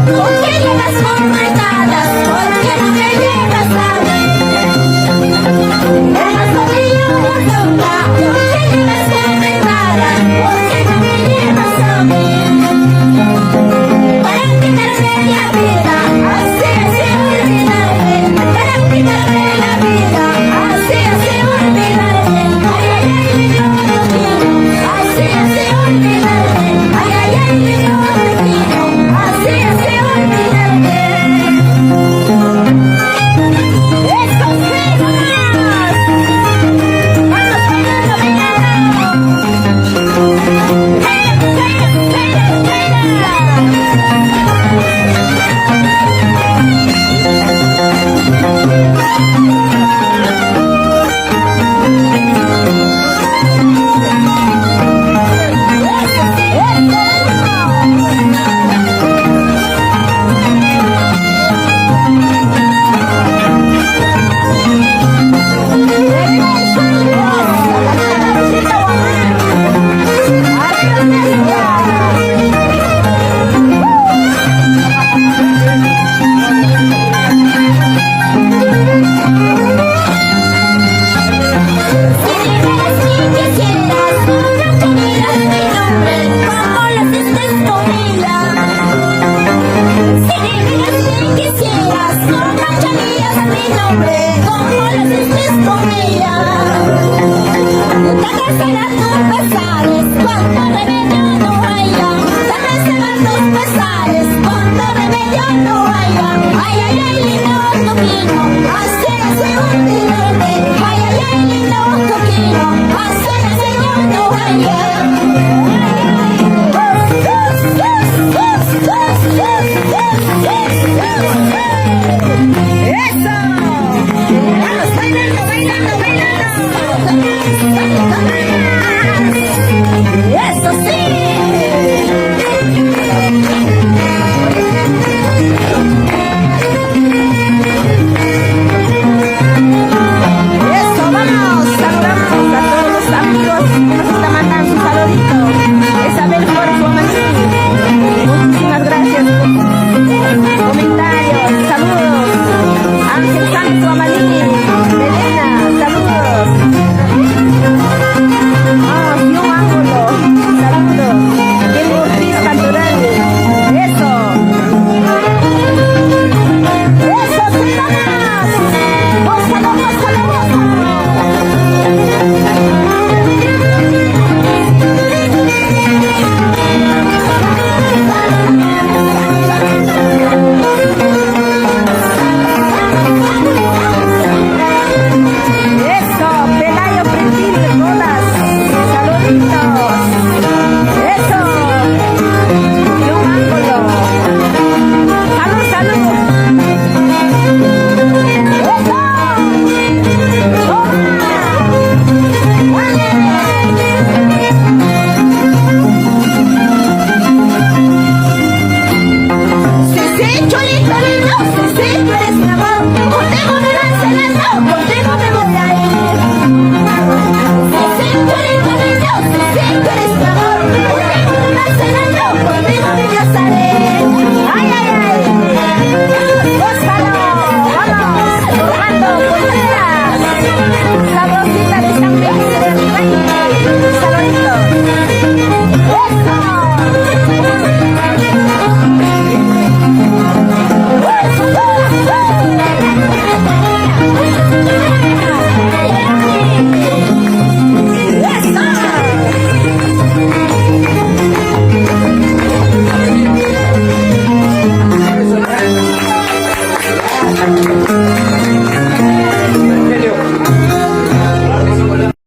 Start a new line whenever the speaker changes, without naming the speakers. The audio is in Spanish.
¿Por qué llegas con maldades? ¿Por qué no me llegas a mí? Eres conmigo por loca. ¿Por qué llegas con maldades? ¿Por qué no me llegas a mí? Para quitarme la vida, así olvidarme. Para quitarme la vida, así olvidarme. Ay, ay, ay, yo no quiero. Así olvidarme. Ay, ay, ay, yo no quiero. Así olvidarme. ¡Estos fenómenos! ¡Vamos bailando, bailando! ¡Hey, hey, hey, hey!